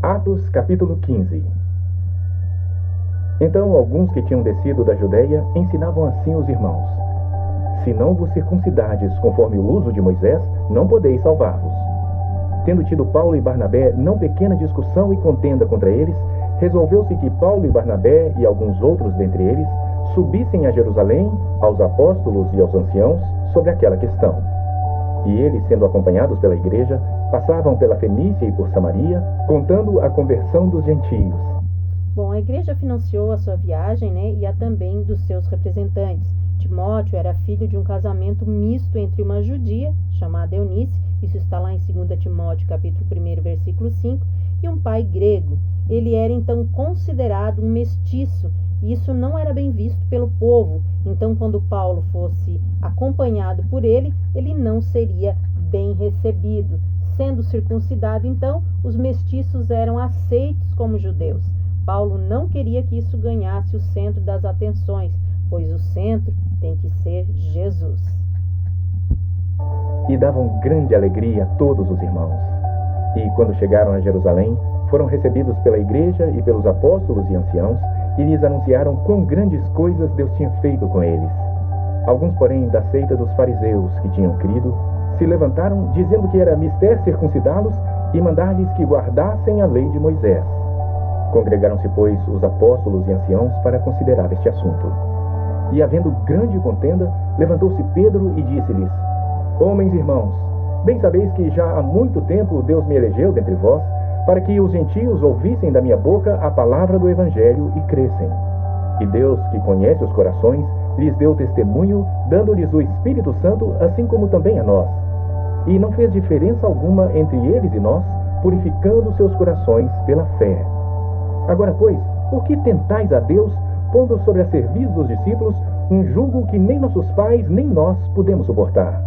Atos capítulo 15. Então alguns que tinham descido da Judeia ensinavam assim os irmãos: se não vos circuncidardes conforme o uso de Moisés, não podeis salvar-vos. Tendo tido Paulo e Barnabé não pequena discussão e contenda contra eles, resolveu-se que Paulo e Barnabé e alguns outros dentre eles subissem a Jerusalém aos apóstolos e aos anciãos sobre aquela questão. E eles, sendo acompanhados pela igreja, passavam pela Fenícia e por Samaria, contando a conversão dos gentios. Bom, a igreja financiou a sua viagem, e a também dos seus representantes. Timóteo era filho de um casamento misto entre uma judia, chamada Eunice, isso está lá em 2 Timóteo, capítulo 1, versículo 5, e um pai grego. Ele era então considerado um mestiço, e isso não era bem visto pelo povo. Então, quando Paulo fosse acompanhado por ele não seria bem recebido. Sendo circuncidado, então, os mestiços eram aceitos como judeus. Paulo não queria que isso ganhasse o centro das atenções, pois o centro tem que ser Jesus. E davam grande alegria a todos os irmãos. E quando chegaram a Jerusalém, foram recebidos pela igreja e pelos apóstolos e anciãos, e lhes anunciaram quão grandes coisas Deus tinha feito com eles. Alguns, porém, da seita dos fariseus que tinham crido, se levantaram, dizendo que era mister circuncidá-los e mandar-lhes que guardassem a lei de Moisés. Congregaram-se, pois, os apóstolos e anciãos para considerar este assunto. E, havendo grande contenda, levantou-se Pedro e disse-lhes: homens irmãos, bem sabeis que já há muito tempo Deus me elegeu dentre vós, para que os gentios ouvissem da minha boca a palavra do Evangelho e crescem. E Deus, que conhece os corações, lhes deu testemunho, dando-lhes o Espírito Santo, assim como também a nós. E não fez diferença alguma entre eles e nós, purificando seus corações pela fé. Agora, pois, por que tentais a Deus, pondo sobre a cerviz dos discípulos um jugo que nem nossos pais nem nós podemos suportar?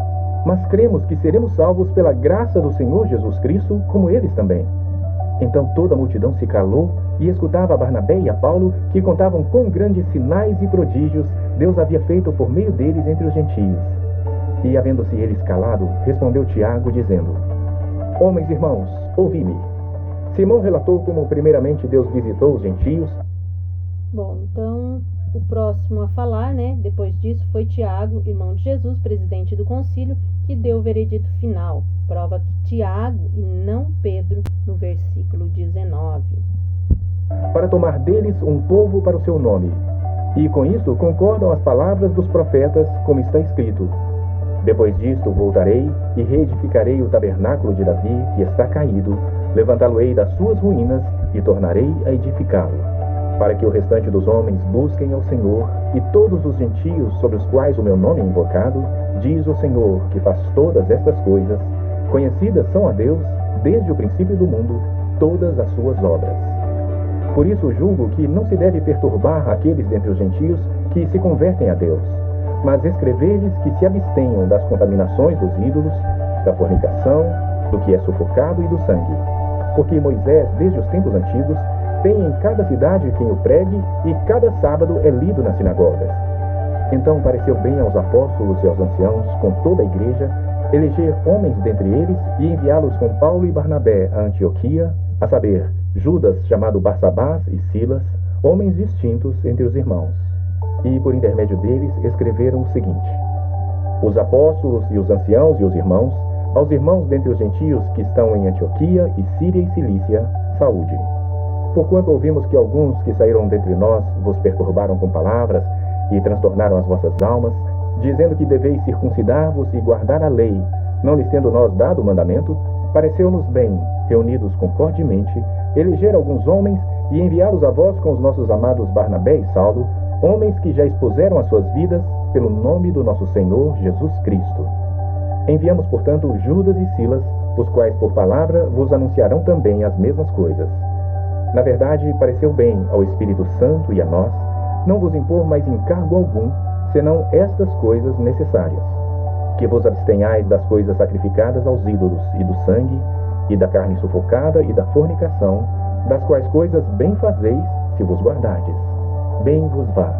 Mas cremos que seremos salvos pela graça do Senhor Jesus Cristo, como eles também. Então toda a multidão se calou e escutava a Barnabé e a Paulo, que contavam quão grandes sinais e prodígios Deus havia feito por meio deles entre os gentios. E, havendo-se eles calado, respondeu Tiago, dizendo: homens irmãos, ouvi-me. Simão relatou como primeiramente Deus visitou os gentios. Bom, então o próximo a falar, depois disso, foi Tiago, irmão de Jesus, presidente do concílio, que deu o veredito final. Prova que Tiago e não Pedro, no versículo 19. Para tomar deles um povo para o seu nome. E com isto concordam as palavras dos profetas, como está escrito: depois disto voltarei e reedificarei o tabernáculo de Davi, que está caído, levantá-lo-ei das suas ruínas e tornarei a edificá-lo, para que o restante dos homens busquem ao Senhor, e todos os gentios sobre os quais o meu nome é invocado, diz o Senhor, que faz todas estas coisas, conhecidas são a Deus, desde o princípio do mundo, todas as suas obras. Por isso julgo que não se deve perturbar aqueles dentre os gentios que se convertem a Deus, mas escrever-lhes que se abstenham das contaminações dos ídolos, da fornicação, do que é sufocado e do sangue. Porque Moisés, desde os tempos antigos, tem em cada cidade quem o pregue, e cada sábado é lido nas sinagogas. Então pareceu bem aos apóstolos e aos anciãos, com toda a igreja, eleger homens dentre eles e enviá-los com Paulo e Barnabé a Antioquia, a saber, Judas, chamado Barsabás, e Silas, homens distintos entre os irmãos. E por intermédio deles escreveram o seguinte: os apóstolos e os anciãos e os irmãos, aos irmãos dentre os gentios que estão em Antioquia e Síria e Cilícia, saúde. Porquanto ouvimos que alguns que saíram dentre nós vos perturbaram com palavras e transtornaram as vossas almas, dizendo que deveis circuncidar-vos e guardar a lei, não lhes tendo nós dado o mandamento, pareceu-nos bem, reunidos concordemente, eleger alguns homens e enviá-los a vós com os nossos amados Barnabé e Saulo, homens que já expuseram as suas vidas pelo nome do nosso Senhor Jesus Cristo. Enviamos, portanto, Judas e Silas, os quais por palavra vos anunciarão também as mesmas coisas. Na verdade, pareceu bem ao Espírito Santo e a nós não vos impor mais encargo algum, senão estas coisas necessárias: que vos abstenhais das coisas sacrificadas aos ídolos, e do sangue, e da carne sufocada, e da fornicação, das quais coisas bem fazeis, se vos guardardes. Bem vos vá.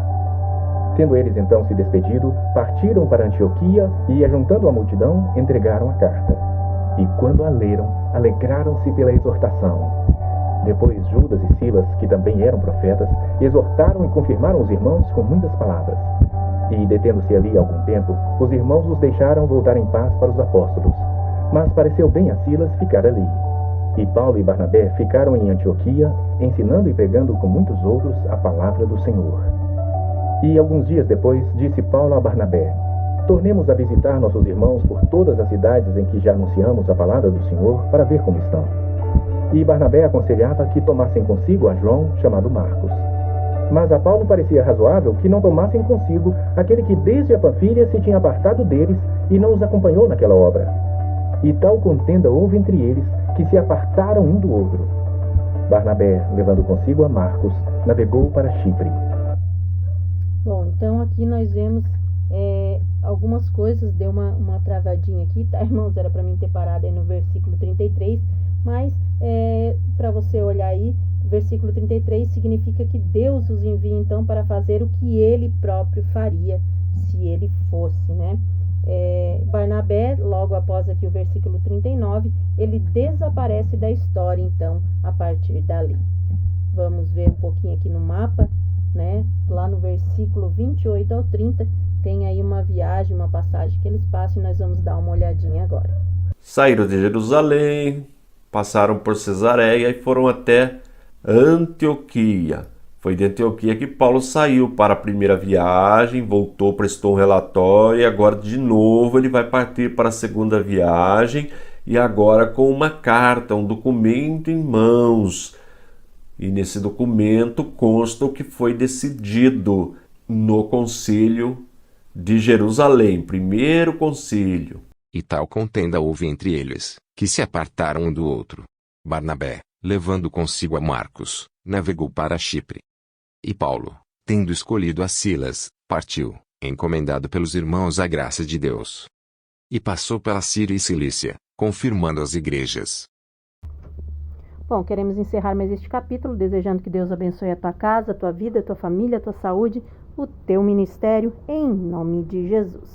Tendo eles então se despedido, partiram para Antioquia e, ajuntando a multidão, entregaram a carta. E quando a leram, alegraram-se pela exortação. Depois Judas e Silas, que também eram profetas, exortaram e confirmaram os irmãos com muitas palavras. E, detendo-se ali algum tempo, os irmãos os deixaram voltar em paz para os apóstolos. Mas pareceu bem a Silas ficar ali. E Paulo e Barnabé ficaram em Antioquia, ensinando e pregando com muitos outros a palavra do Senhor. E alguns dias depois, disse Paulo a Barnabé: tornemos a visitar nossos irmãos por todas as cidades em que já anunciamos a palavra do Senhor, para ver como estão. E Barnabé aconselhava que tomassem consigo a João, chamado Marcos. Mas a Paulo parecia razoável que não tomassem consigo aquele que desde a Panfília se tinha apartado deles e não os acompanhou naquela obra. E tal contenda houve entre eles, que se apartaram um do outro. Barnabé, levando consigo a Marcos, navegou para Chipre. Bom, então aqui nós vemos algumas coisas, deu uma travadinha aqui, tá, irmãos? Era para mim ter parado aí no versículo 33, mas para você olhar aí, versículo 33 significa que Deus os envia então para fazer o que ele próprio faria se ele fosse, né? Barnabé, logo após aqui o versículo 39, ele desaparece da história então a partir dali. Vamos ver um pouquinho aqui no mapa, né? Lá no versículo 28 ao 30 tem aí uma viagem, uma passagem que eles passam e nós vamos dar uma olhadinha agora. Saíram de Jerusalém, passaram por Cesareia e foram até Antioquia. Foi de Antioquia que Paulo saiu para a primeira viagem, voltou, prestou um relatório e agora de novo ele vai partir para a segunda viagem e agora com uma carta, um documento em mãos. E nesse documento consta o que foi decidido no concílio de Jerusalém, primeiro concílio. E tal contenda houve entre eles, que se apartaram um do outro. Barnabé, levando consigo a Marcos, navegou para Chipre. E Paulo, tendo escolhido a Silas, partiu, encomendado pelos irmãos à graça de Deus. E passou pela Síria e Cilícia, confirmando as igrejas. Bom, queremos encerrar mais este capítulo, desejando que Deus abençoe a tua casa, a tua vida, a tua família, a tua saúde, o teu ministério, em nome de Jesus.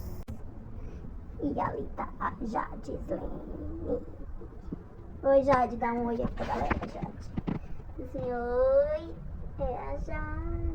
E ali tá a Jadeslene. Oi, Jade, dá um oi aqui pra galera, Jade. Assim, oi, é a Jade.